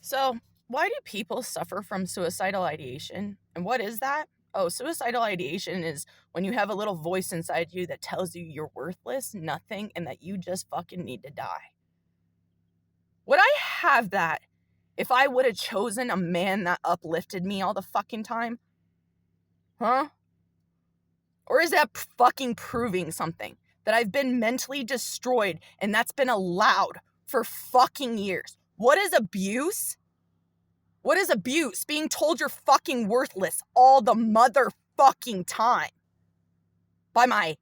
So, why do people suffer from suicidal ideation? And what is that? Oh, suicidal ideation is when you have a little voice inside you that tells you you're worthless, nothing, and that you just fucking need to die. Would I have that if I would have chosen a man that uplifted me all the fucking time? Huh? Or is that fucking proving something? That I've been mentally destroyed and that's been allowed for fucking years? What is abuse? What is abuse? Being told you're fucking worthless all the motherfucking time. By my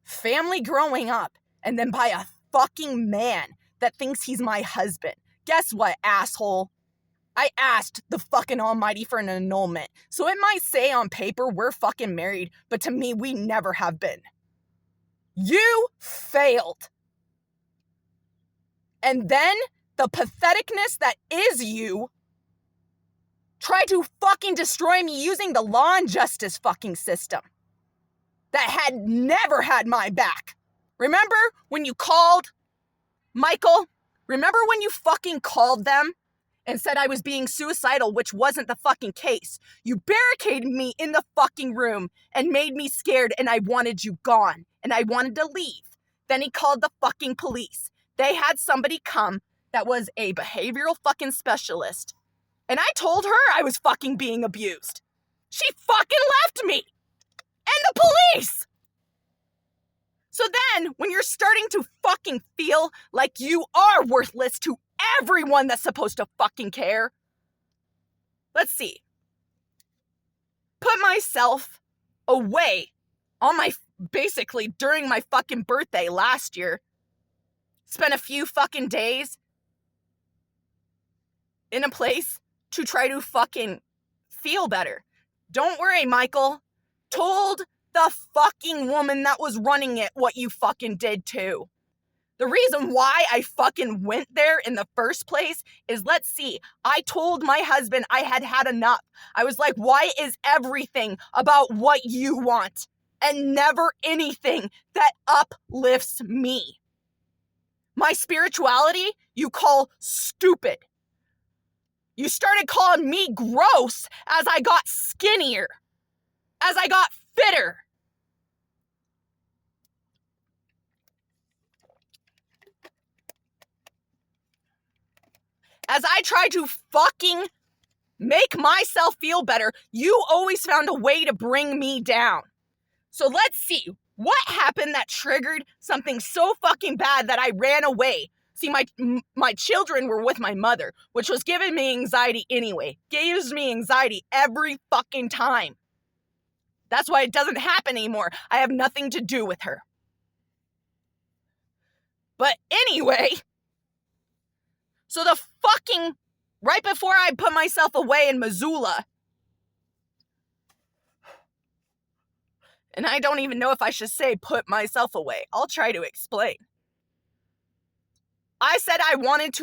family growing up, and then by a fucking man that thinks he's my husband. Guess what, asshole? I asked the fucking almighty for an annulment. So it might say on paper we're fucking married, but to me, we never have been. You failed. And then the patheticness that is you tried to fucking destroy me using the law and justice fucking system that had never had my back. Remember when you called Michael? Remember when you fucking called them and said I was being suicidal, which wasn't the fucking case? You barricaded me in the fucking room and made me scared, and I wanted you gone and I wanted to leave. Then he called the fucking police. They had somebody come that was a behavioral fucking specialist. And I told her I was fucking being abused. She fucking left me. And the police. So then, when you're starting to fucking feel like you are worthless to everyone that's supposed to fucking care, let's see. Put myself away on basically during my fucking birthday last year. Spent a few fucking days in a place to try to fucking feel better. Don't worry, Michael. Told the fucking woman that was running it what you fucking did too. The reason why I fucking went there in the first place is, let's see, I told my husband I had had enough. I was like, why is everything about what you want and never anything that uplifts me? My spirituality, you call stupid. You started calling me gross as I got skinnier, as I got fitter. As I tried to fucking make myself feel better, you always found a way to bring me down. So let's see, what happened that triggered something so fucking bad that I ran away? See, my children were with my mother, which was giving me anxiety anyway. Gives me anxiety every fucking time. That's why it doesn't happen anymore. I have nothing to do with her. But anyway, so the fucking, right before I put myself away in Missoula, and I don't even know if I should say put myself away. I'll try to explain. I said I wanted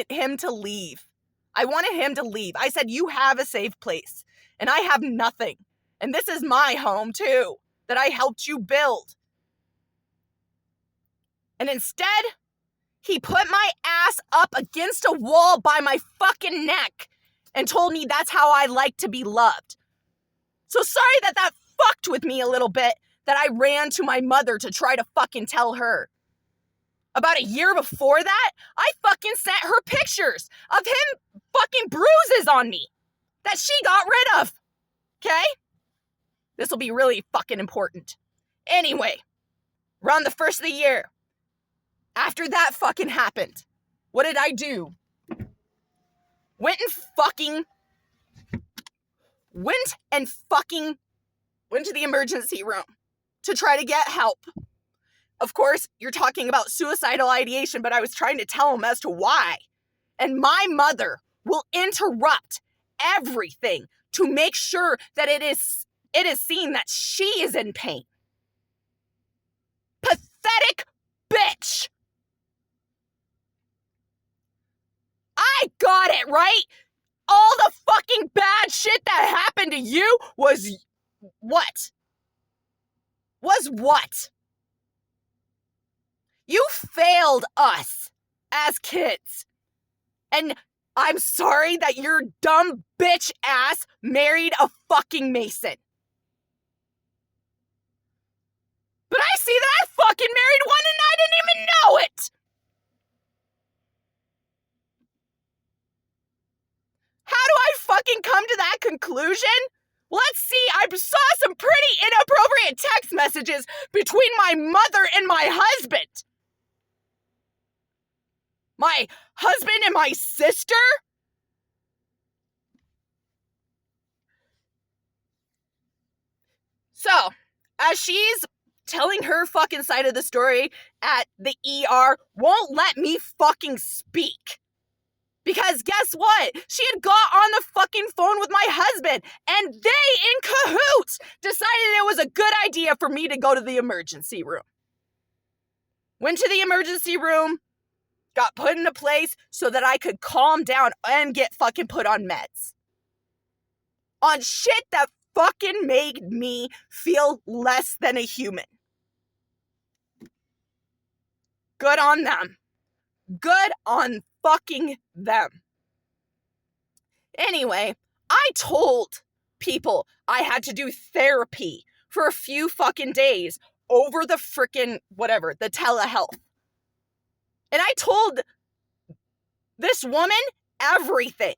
him to leave. I wanted him to leave. I said, you have a safe place, and I have nothing. And this is my home, too, that I helped you build. And instead, he put my ass up against a wall by my fucking neck and told me that's how I like to be loved. So sorry that fucked with me a little bit, that I ran to my mother to try to fucking tell her. About a year before that, I fucking sent her pictures of him fucking bruises on me that she got rid of. Okay? This will be really fucking important. Anyway, around the first of the year, after that fucking happened, what did I do? Went to the emergency room to try to get help. Of course, you're talking about suicidal ideation, but I was trying to tell him as to why. And my mother will interrupt everything to make sure that it is seen that she is in pain. Pathetic bitch. I got it, right? All the fucking bad shit that happened to you was what? You failed us as kids. And I'm sorry that your dumb bitch ass married a fucking Mason. But I see that I fucking married one and I didn't even know it! How do I fucking come to that conclusion? Let's see, I saw some pretty inappropriate text messages between my mother and my husband. My husband and my sister? So, as she's telling her fucking side of the story at the ER, won't let me fucking speak. Because guess what? She had got on the fucking phone with my husband, and they, in cahoots, decided it was a good idea for me to go to the emergency room. Went to the emergency room, got put into place so that I could calm down and get fucking put on meds. On shit that fucking made me feel less than a human. Good on them. Good on fucking them. Anyway, I told people I had to do therapy for a few fucking days over the frickin' whatever, the telehealth. And I told this woman everything.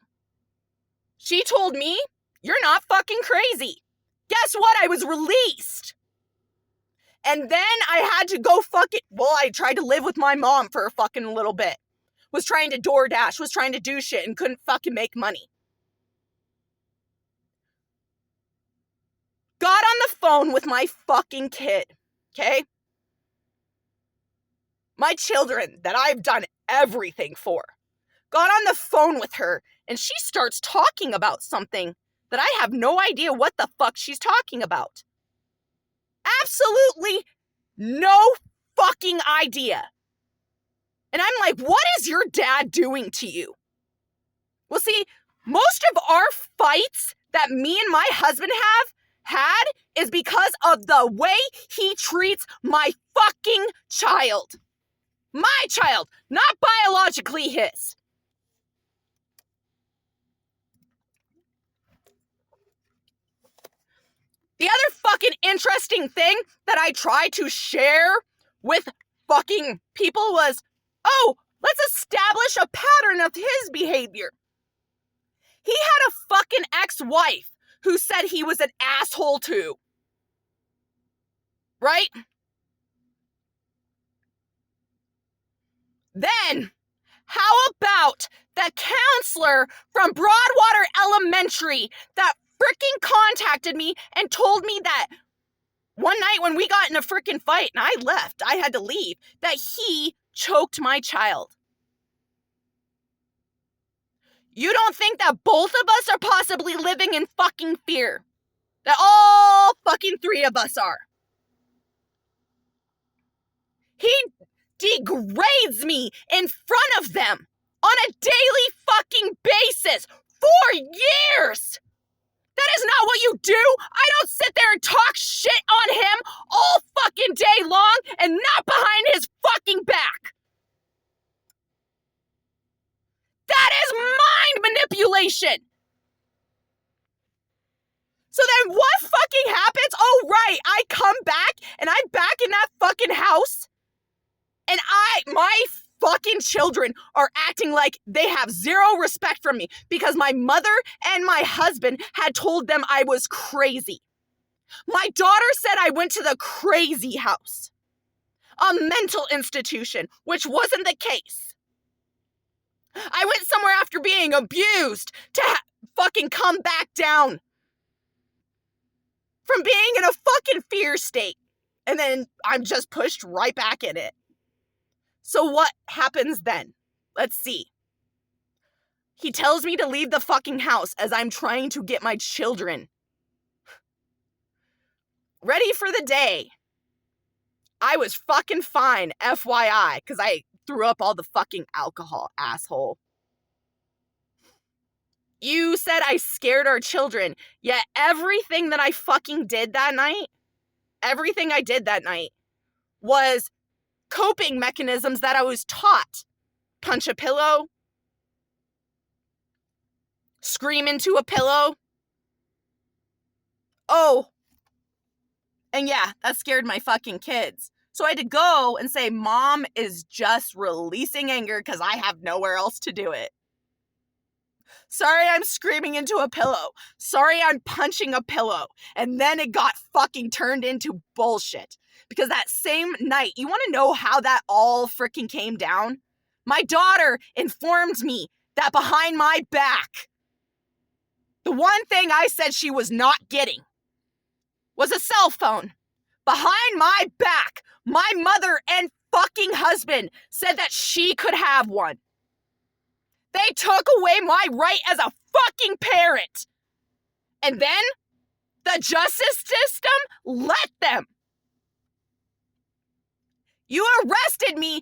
She told me, you're not fucking crazy. Guess what? I was released. And then I had to go I tried to live with my mom for a fucking little bit. Was trying to DoorDash, was trying to do shit and couldn't fucking make money. Got on the phone with my fucking kid, okay? My children that I've done everything for. Got on the phone with her and she starts talking about something that I have no idea what the fuck she's talking about. Absolutely no fucking idea. And I'm like, what is your dad doing to you? Well, see, most of our fights that me and my husband have had is because of the way he treats my fucking child. My child, not biologically his. The other fucking interesting thing that I try to share with fucking people was, oh, let's establish a pattern of his behavior. He had a fucking ex-wife who said he was an asshole too. Right? Then, how about the counselor from Broadwater Elementary that freaking contacted me and told me that one night when we got in a freaking fight and I left, I had to leave, that he choked my child. You don't think that both of us are possibly living in fucking fear? That all fucking three of us are. He degrades me in front of them on a daily fucking basis for years. That is not what you do. I don't sit there and talk shit on him all fucking day long and not behind his fucking back. That is mind manipulation. So then what fucking happens? Oh, right, I come back and I'm back in that fucking house and my fucking children are acting like they have zero respect for me because my mother and my husband had told them I was crazy. My daughter said I went to the crazy house, a mental institution, which wasn't the case. I went somewhere after being abused to fucking come back down from being in a fucking fear state. And then I'm just pushed right back in it. So what happens then? Let's see. He tells me to leave the fucking house as I'm trying to get my children ready for the day. I was fucking fine, FYI, because I threw up all the fucking alcohol, asshole. You said I scared our children, yet everything that I fucking did that night, was coping mechanisms that I was taught. Punch a pillow, scream into a pillow. Oh. And yeah, that scared my fucking kids. So I had to go and say, Mom is just releasing anger because I have nowhere else to do it. Sorry I'm screaming into a pillow. Sorry I'm punching a pillow. And then it got fucking turned into bullshit. Because that same night, you want to know how that all freaking came down? My daughter informed me that behind my back, the one thing I said she was not getting was a cell phone. Behind my back, my mother and fucking husband said that she could have one. They took away my right as a fucking parent. And then the justice system let them. You arrested me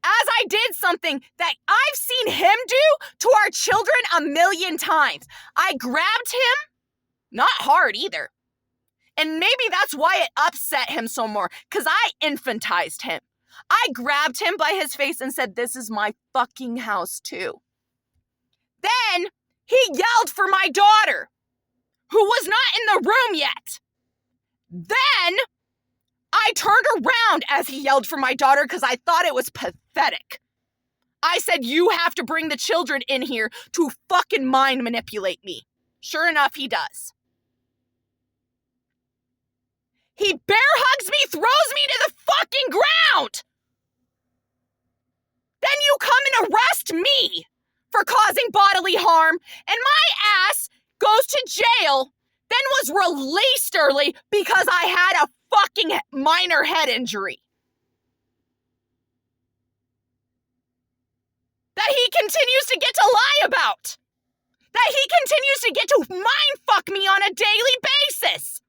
as I did something that I've seen him do to our children a million times. I grabbed him, not hard either. And maybe that's why it upset him so more, because I infantized him. I grabbed him by his face and said, this is my fucking house too. Then he yelled for my daughter, who was not in the room yet. Then I turned around as he yelled for my daughter because I thought it was pathetic. I said, you have to bring the children in here to fucking mind manipulate me. Sure enough, he does. He bear hugs me, throws me to the fucking ground. Then you come and arrest me for causing bodily harm, and my ass goes to jail, then was released early because I had a fucking minor head injury. That he continues to get to lie about. That he continues to get to mind fuck me on a daily basis.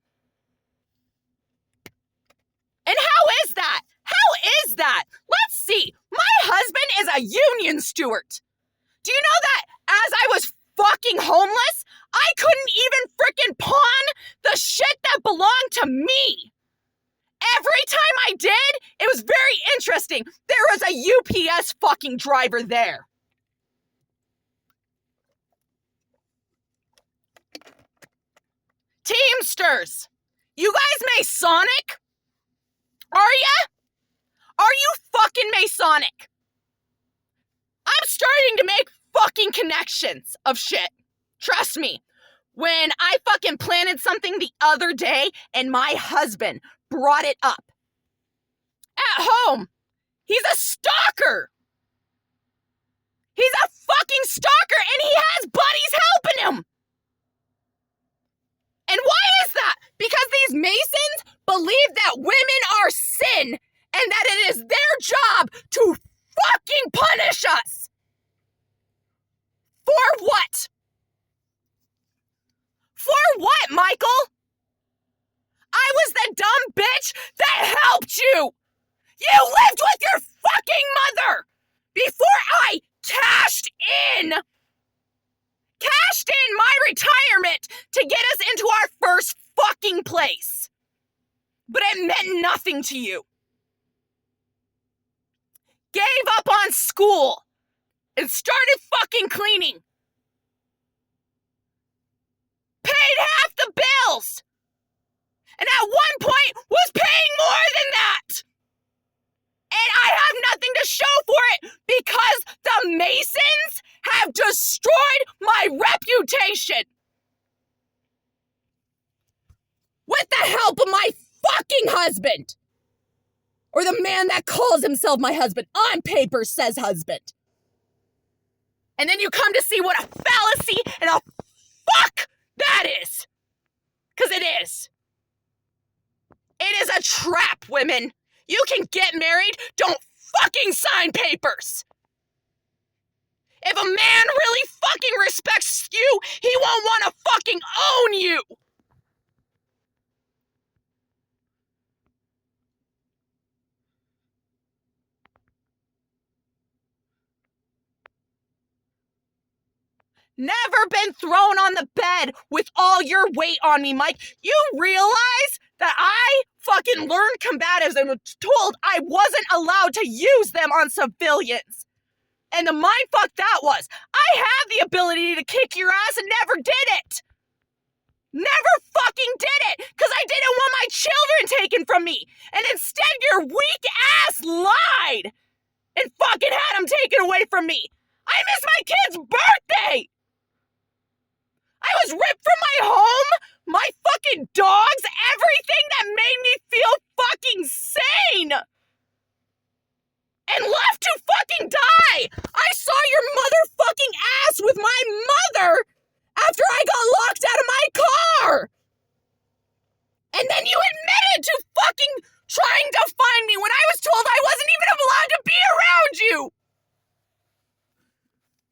And how is that? How is that? Let's see. My husband is a union steward. Do you know that as I was fucking homeless, I couldn't even frickin' pawn the shit that belonged to me? Every time I did, it was very interesting. There was a UPS fucking driver there. Teamsters, you guys Masonic? Are ya? Are you fucking Masonic? I'm starting to make fucking connections of shit. Trust me. When I fucking planted something the other day and my husband brought it up. At home, he's a stalker. He's a fucking stalker and he has buddies helping him. And why is that? Because these Masons believe that women are sin and that it is their job to fucking punish us. For what? For what, Michael? I was the dumb bitch that helped you. You lived with your fucking mother before I cashed in my retirement to get us into our first fucking place. But it meant nothing to you. Gave up on school and started fucking cleaning. Paid half the bills. And at one point was paying more than that. And I have nothing to show for it because the Masons have destroyed my reputation. With the help of my fucking husband. Or the man that calls himself my husband. On paper says husband. And then you come to see what a fallacy and a fuck that is. Because it is. It is a trap, women. You can get married, don't fucking sign papers. If a man really fucking respects you, he won't want to fucking own you. Never been thrown on the bed with all your weight on me, Mike. You realize that I fucking learned combatives and was told I wasn't allowed to use them on civilians. And the mind fuck that was, I have the ability to kick your ass and never did it. Never fucking did it, because I didn't want my children taken from me. And instead your weak ass lied and fucking had them taken away from me. I miss my kid's birthday. I was ripped from my home, my fucking dogs, everything that made me feel fucking sane. And left to fucking die. I saw your motherfucking ass with my mother after I got locked out of my car. And then you admitted to fucking trying to find me when I was told I wasn't even allowed to be around you.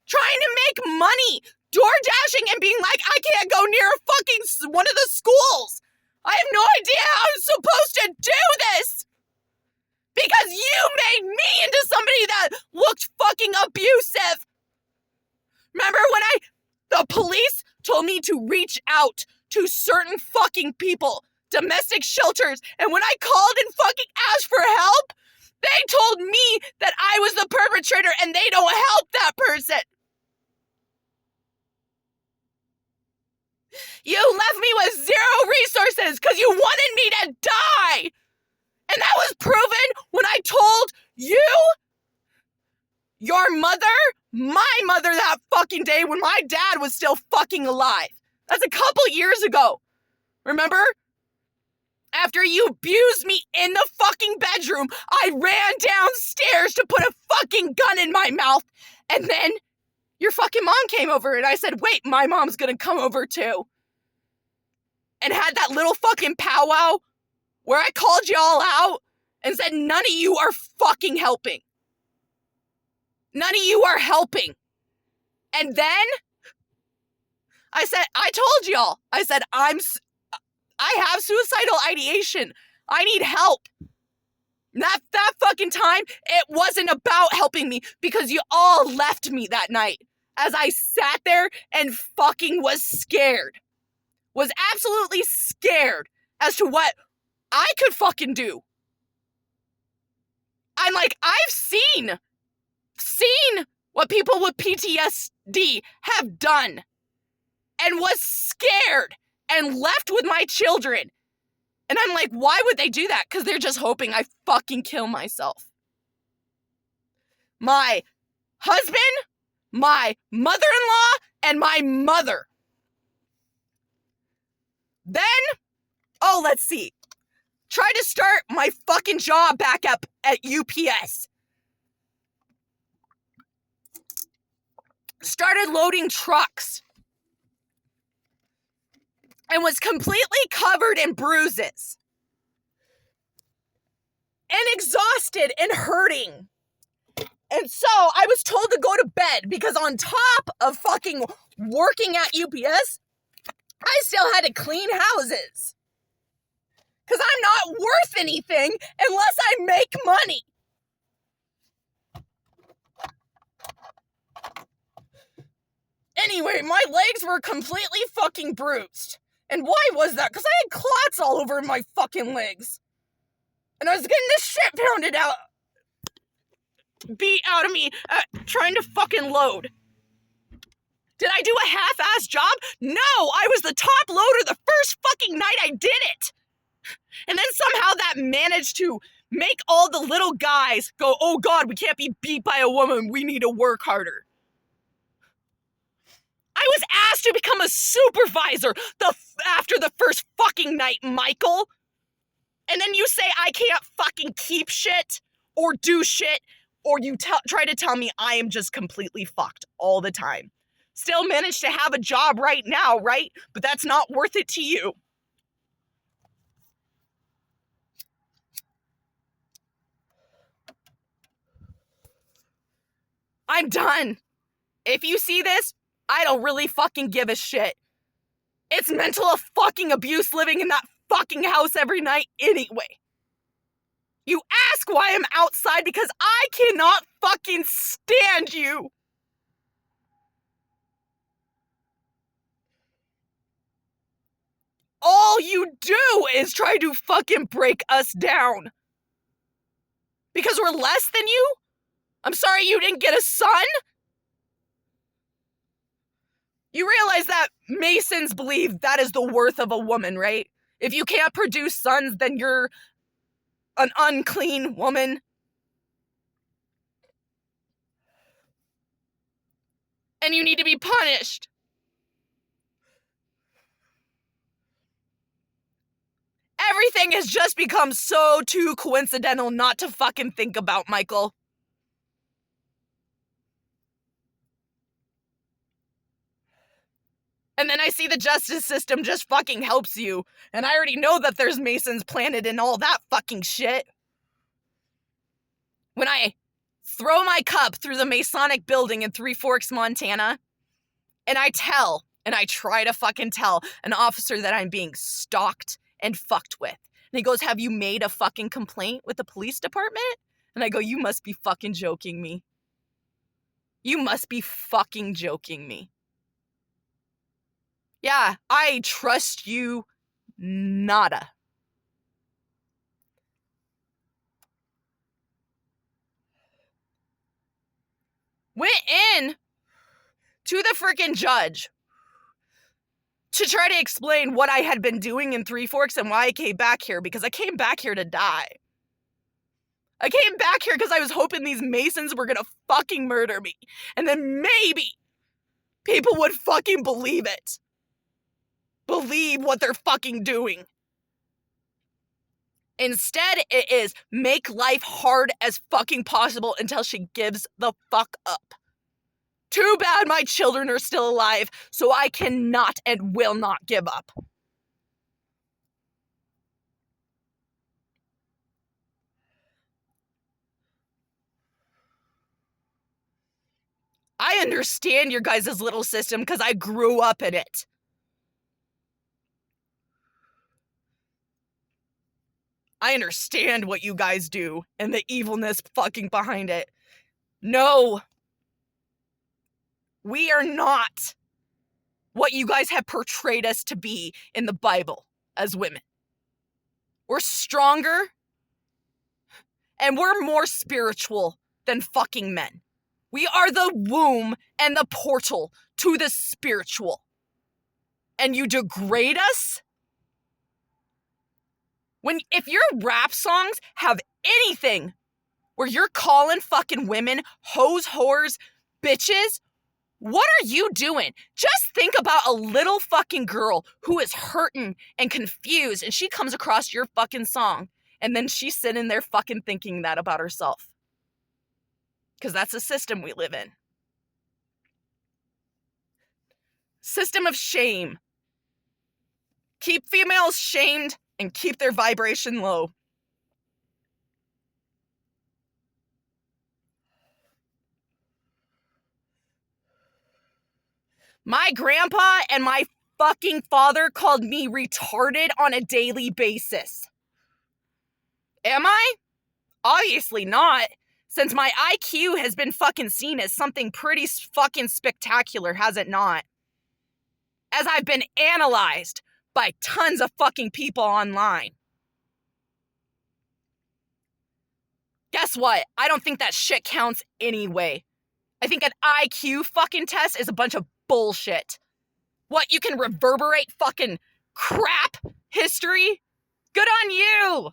Trying to make money, door dashing and being like, I can't go near a fucking one of the schools. I have no idea how I'm supposed to do this. Because you made me into somebody that looked fucking abusive. Remember when the police told me to reach out to certain fucking people, domestic shelters, and when I called and fucking asked for help, they told me that I was the perpetrator and they don't help that person. You left me with zero resources because you wanted me to die. And that was proven when I told you, your mother, my mother that fucking day when my dad was still fucking alive. That's a couple years ago. Remember? After you abused me in the fucking bedroom, I ran downstairs to put a fucking gun in my mouth. And then your fucking mom came over and I said, wait, my mom's gonna come over too. And had that little fucking powwow where I called y'all out and said, none of you are fucking helping. None of you are helping. And then I said, I told y'all, I said, I have suicidal ideation. I need help. That fucking time, it wasn't about helping me because you all left me that night as I sat there and fucking was scared. Was absolutely scared as to what I could fucking do. I'm like, I've seen what people with PTSD have done and was scared and left with my children. And I'm like, why would they do that? Because they're just hoping I fucking kill myself. My husband, my mother-in-law, and my mother. Then, let's see. Try to start my fucking job back up at UPS. Started loading trucks. And was completely covered in bruises. And exhausted and hurting. And so I was told to go to bed because on top of fucking working at UPS, I still had to clean houses. Because I'm not worth anything unless I make money. Anyway, my legs were completely fucking bruised. And why was that? Because I had clots all over my fucking legs. And I was getting this shit beat out of me, trying to fucking load. Did I do a half-ass job? No, I was the top loader the first fucking night I did it. And then somehow that managed to make all the little guys go, oh God, we can't be beat by a woman. We need to work harder. I was asked to become a supervisor after the first fucking night, Michael. And then you say I can't fucking keep shit or do shit, or you try to tell me I am just completely fucked all the time. Still manage to have a job right now, right? But that's not worth it to you. I'm done. If you see this, I don't really fucking give a shit. It's mental fucking abuse living in that fucking house every night anyway. You ask why I'm outside because I cannot fucking stand you. All you do is try to fucking break us down. Because we're less than you? I'm sorry you didn't get a son? You realize that Masons believe that is the worth of a woman, right? If you can't produce sons, then you're an unclean woman. And you need to be punished. Everything has just become so too coincidental not to fucking think about, Michael. And then I see the justice system just fucking helps you. And I already know that there's Masons planted in all that fucking shit. When I throw my cup through the Masonic building in Three Forks, Montana, and I try to fucking tell an officer that I'm being stalked and fucked with. And he goes, have you made a fucking complaint with the police department? And I go, you must be fucking joking me. You must be fucking joking me. Yeah, I trust you nada. Went in to the freaking judge to try to explain what I had been doing in Three Forks and why I came back here, because I came back here to die. I came back here because I was hoping these Masons were gonna fucking murder me. And then maybe people would fucking believe it. Believe what they're fucking doing. Instead, it is make life hard as fucking possible until she gives the fuck up. Too bad my children are still alive, so I cannot and will not give up. I understand your guys' little system because I grew up in it. I understand what you guys do and the evilness fucking behind it. No. We are not what you guys have portrayed us to be in the Bible as women. We're stronger and we're more spiritual than fucking men. We are the womb and the portal to the spiritual. And you degrade us? If your rap songs have anything where you're calling fucking women hoes, whores, bitches, what are you doing? Just think about a little fucking girl who is hurting and confused and she comes across your fucking song and then she's sitting there fucking thinking that about herself. Because that's the system we live in. System of shame. Keep females shamed and keep their vibration low. My grandpa and my fucking father called me retarded on a daily basis. Am I? Obviously not, since my IQ has been fucking seen as something pretty fucking spectacular, has it not? As I've been analyzed by tons of fucking people online. Guess what? I don't think that shit counts anyway. I think an IQ fucking test is a bunch of bullshit. What, you can reverberate fucking crap history? Good on you!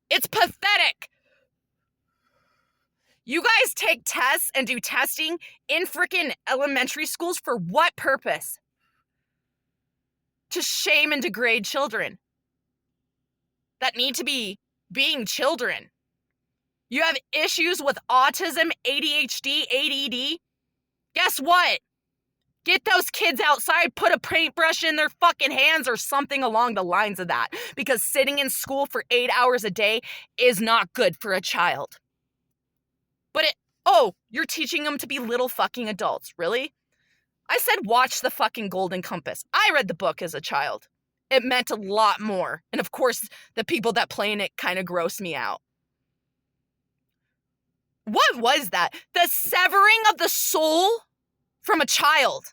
It's pathetic. You guys take tests and do testing in freaking elementary schools for what purpose? To shame and degrade children that need to be being children. You have issues with autism, ADHD, ADD. Guess what? Get those kids outside, put a paintbrush in their fucking hands or something along the lines of that. Because sitting in school for 8 hours a day is not good for a child. But you're teaching them to be little fucking adults, really? I said watch the fucking Golden Compass. I read the book as a child. It meant a lot more. And of course, the people that play in it kind of gross me out. What was that? The severing of the soul from a child.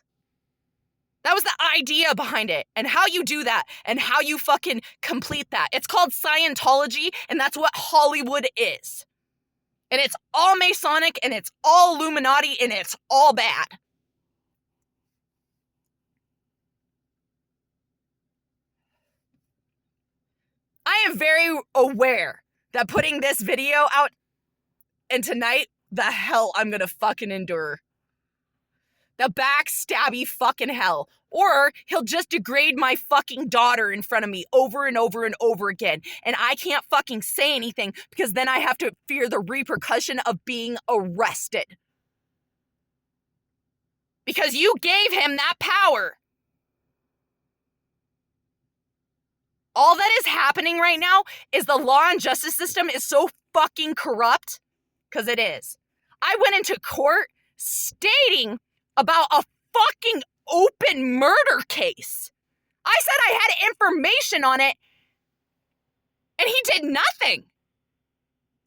That was the idea behind it, and how you do that, and how you fucking complete that. It's called Scientology, and that's what Hollywood is. And it's all Masonic, and it's all Illuminati, and it's all bad. I am very aware that putting this video out and tonight, the hell I'm gonna fucking endure. The backstabby fucking hell. Or he'll just degrade my fucking daughter in front of me over and over and over again. And I can't fucking say anything because then I have to fear the repercussion of being arrested. Because you gave him that power. All that is happening right now is the law and justice system is so fucking corrupt. Because it is. I went into court stating about a fucking open murder case. I said I had information on it, and he did nothing.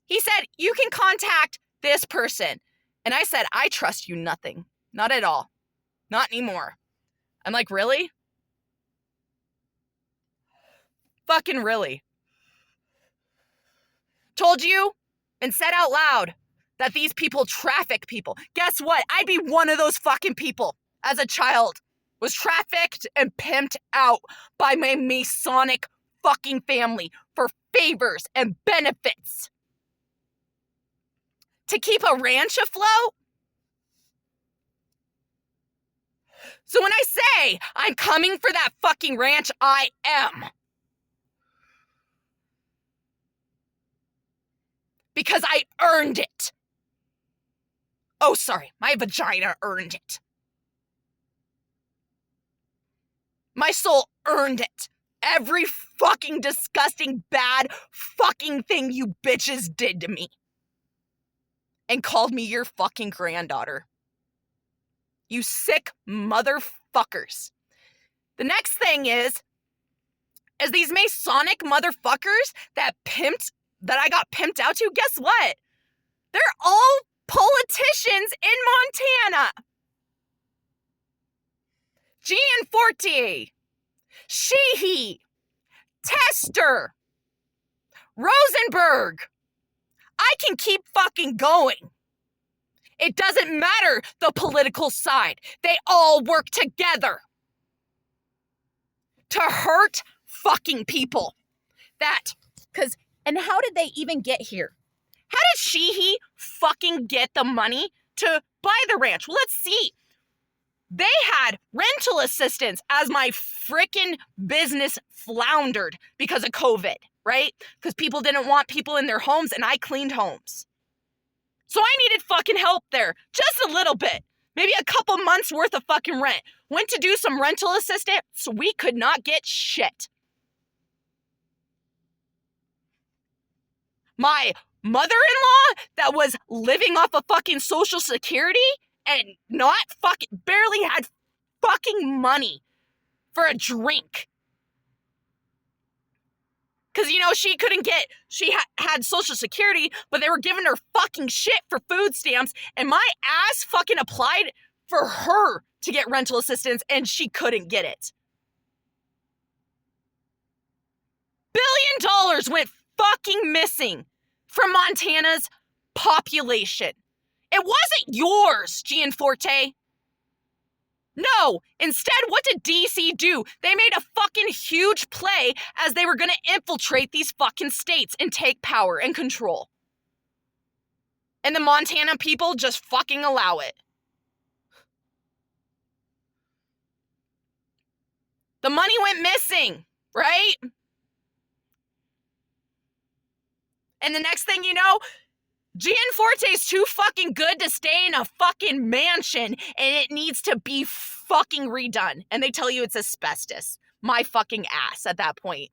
He said, you can contact this person. And I said, I trust you nothing. Not at all. Not anymore. I'm like, really? Fucking really? Told you and said out loud that these people traffic people. Guess what? I'd be one of those fucking people as a child. Was trafficked and pimped out by my Masonic fucking family for favors and benefits. To keep a ranch afloat? So when I say I'm coming for that fucking ranch, I am. Because I earned it. Oh, sorry, my vagina earned it. My soul earned it. Every fucking disgusting, bad fucking thing you bitches did to me. And called me your fucking granddaughter. You sick motherfuckers. The next thing is these Masonic motherfuckers that I got pimped out to, guess what? They're all politicians in Montana. Gianforte, Sheehy, Tester, Rosenberg. I can keep fucking going. It doesn't matter the political side. They all work together to hurt fucking people. And how did they even get here? How did Sheehy fucking get the money to buy the ranch? Well, let's see. They had rental assistance as my frickin' business floundered because of COVID, right? Because people didn't want people in their homes and I cleaned homes. So I needed fucking help there, just a little bit. Maybe a couple months worth of fucking rent. Went to do some rental assistance, so we could not get shit. My mother-in-law that was living off of fucking Social Security and barely had fucking money for a drink. Because, she had Social Security, but they were giving her fucking shit for food stamps, and my ass fucking applied for her to get rental assistance, and she couldn't get it. $1 billion went fucking missing from Montana's population. It wasn't yours, Gianforte. No, instead, what did DC do? They made a fucking huge play as they were gonna infiltrate these fucking states and take power and control. And the Montana people just fucking allow it. The money went missing, right? And the next thing you know, Gianforte's too fucking good to stay in a fucking mansion and it needs to be fucking redone. And they tell you it's asbestos. My fucking ass at that point.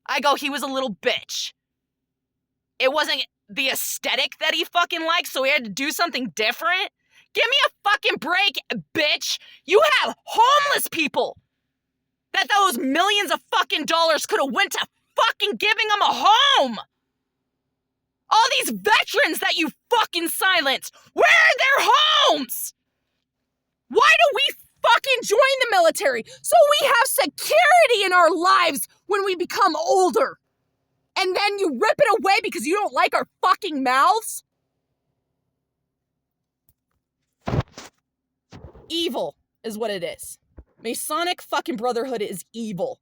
I go, he was a little bitch. It wasn't the aesthetic that he fucking liked, so he had to do something different. Give me a fucking break, bitch. You have homeless people that those millions of fucking dollars could have went to fucking giving them a home. All these veterans that you fucking silence, where are their homes? Why do we fucking join the military so we have security in our lives when we become older. And then you rip it away because you don't like our fucking mouths? Evil is what it is. Masonic fucking Brotherhood is evil.